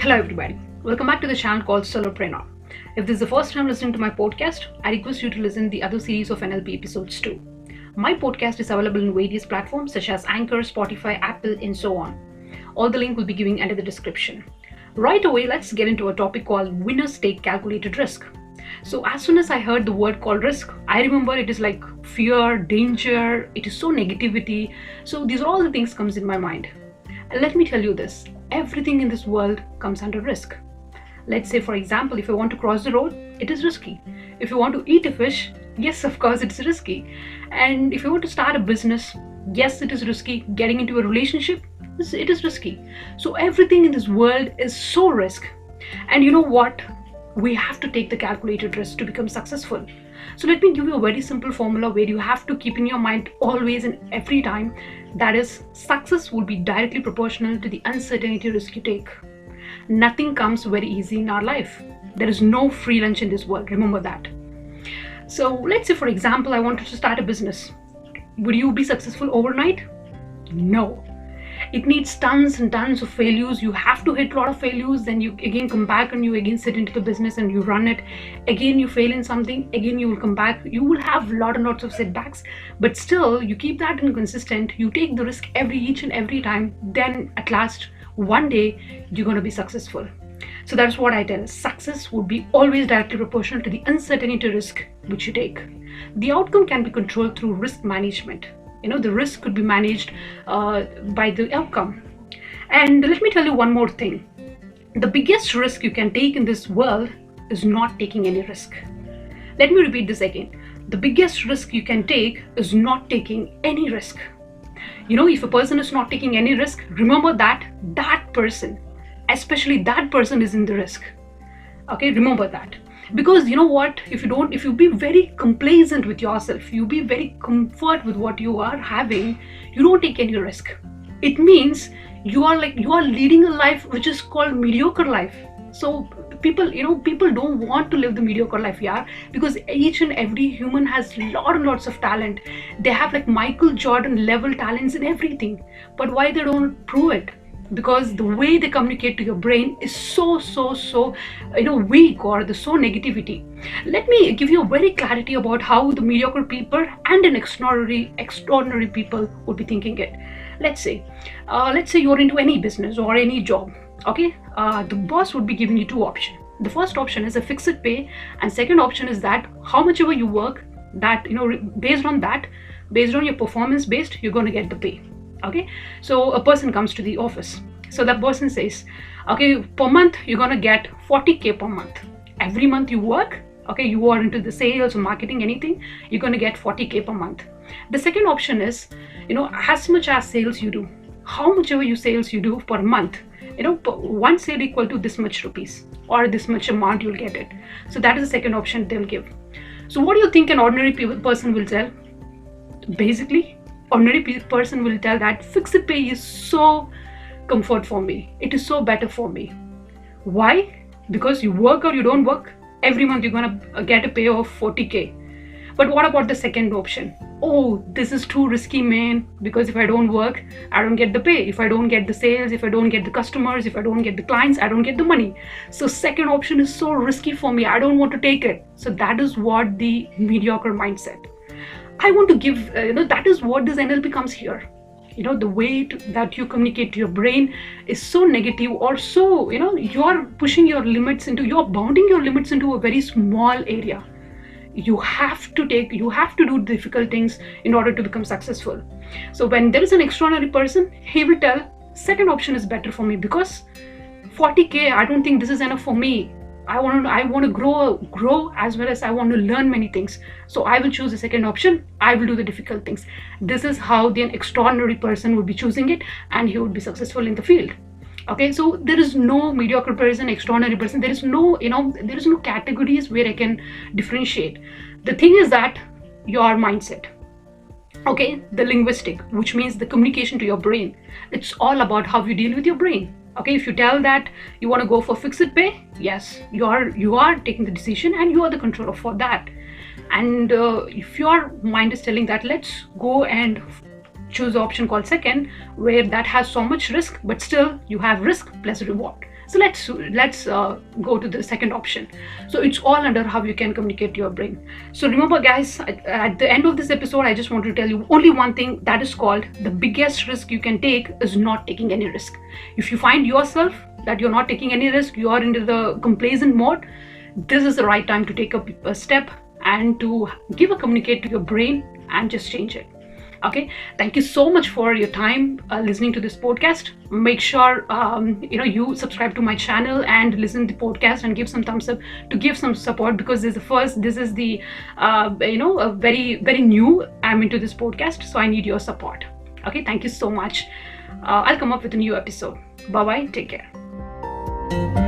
Hello everybody, welcome back to the channel called Solopreneur. If this is the first time listening to my podcast, I request you to listen to the other series of NLP episodes too. My podcast is available in various platforms such as Anchor, Spotify, Apple and so on. All the link will be given under the description. Right away, let's get into a topic called Winners Take Calculated Risk. So as soon as I heard the word called risk, I remember it is like fear, danger, it is so negativity. So these are all the things comes in my mind. And let me tell you this, everything in this world comes under risk. Let's say, for example, if you want to cross the road, it is risky. If you want to eat a fish, yes, of course, it's risky. And if you want to start a business, yes, it is risky. Getting into a relationship, it is risky. So everything in this world is so risk. And you know what? We have to take the calculated risk to become successful. So let me give you a very simple formula where you have to keep in your mind always and every time. That is, success will be directly proportional to the uncertainty risk you take. Nothing comes very easy in our life. There is no free lunch in this world. Remember that. So let's say, for example, I wanted to start a business. Would you be successful overnight? No. It needs tons and tons of failures. You have to hit a lot of failures, then you again come back and you again sit into the business and you run it. Again, you fail in something, again you will come back. You will have lot and lots of setbacks, but still you keep that inconsistent. You take the risk each and every time. Then at last, one day, you're going to be successful. So that's what I tell. Success would be always directly proportional to the uncertainty risk which you take. The outcome can be controlled through risk management. The risk could be managed by the outcome. And let me tell you one more thing. The biggest risk you can take in this world is not taking any risk. Let me repeat this again. The biggest risk you can take is not taking any risk. If a person is not taking any risk, remember that person, especially that person, is in the risk. Okay, remember that. Because you know what, if you be very complacent with yourself, you be very comfort with what you are having, you don't take any risk. It means you are leading a life which is called mediocre life. So people don't want to live the mediocre life, because each and every human has lots of talent. They have like Michael Jordan level talents in everything. But why they don't prove it? Because the way they communicate to your brain is so weak, or the so negativity. Let me give you a very clarity about how the mediocre people and an extraordinary people would be thinking it. Let's say you're into any business or any job. Okay, the boss would be giving you two options. The first option is a fixed pay, and second option is that how much ever you work, that based on your performance based, you're going to get the pay. Okay, so a person comes to the office. So that person says, okay, per month you're gonna get 40K per month. Every month you work, okay, you are into the sales or marketing, anything, you're gonna get 40K per month. The second option is, as much as sales you do, how much ever sales you do per month, one sale equal to this much rupees or this much amount, you'll get it. So that is the second option they'll give. So what do you think an ordinary person will tell? Basically, ordinary person will tell that fixed pay is so comfort for me. It is so better for me. Why? Because you work or you don't work, every month you're gonna get a pay of 40K. But what about the second option? Oh, this is too risky, man, because if I don't work, I don't get the pay. If I don't get the sales, if I don't get the customers, if I don't get the clients, I don't get the money. So second option is so risky for me. I don't want to take it. So that is what the mediocre mindset. I want to give, that is what this NLP comes here. The way that you communicate to your brain is so negative, or so, you're pushing your limits you're bounding your limits into a very small area. You have to do difficult things in order to become successful. So when there is an extraordinary person, he will tell, second option is better for me, because 40K, I don't think this is enough for me. I want to grow as well as I want to learn many things. So I will choose the second option. I will do the difficult things. This is how the extraordinary person would be choosing it, and he would be successful in the field. Okay, so there is no mediocre person, extraordinary person. There is no categories where I can differentiate. The thing is that your mindset. Okay, the linguistic, which means the communication to your brain. It's all about how you deal with your brain. Okay, if you tell that you want to go for fixed pay, yes, you are taking the decision and you are the controller for that. And if your mind is telling that let's go and choose the option called second, where that has so much risk, but still you have risk plus reward. So let's go to the second option. So it's all under how you can communicate to your brain. So remember, guys, at the end of this episode, I just want to tell you only one thing, that is called the biggest risk you can take is not taking any risk. If you find yourself that you're not taking any risk, you are into the complacent mode, this is the right time to take a step and to communicate to your brain and just change it. Okay, thank you so much for your time listening to this podcast. Make sure you subscribe to my channel and listen to the podcast and give some thumbs up to give some support, because this is the a very, very new. I'm into this podcast, so I need your support. Okay, thank you so much. I'll come up with a new episode. Bye bye, take care.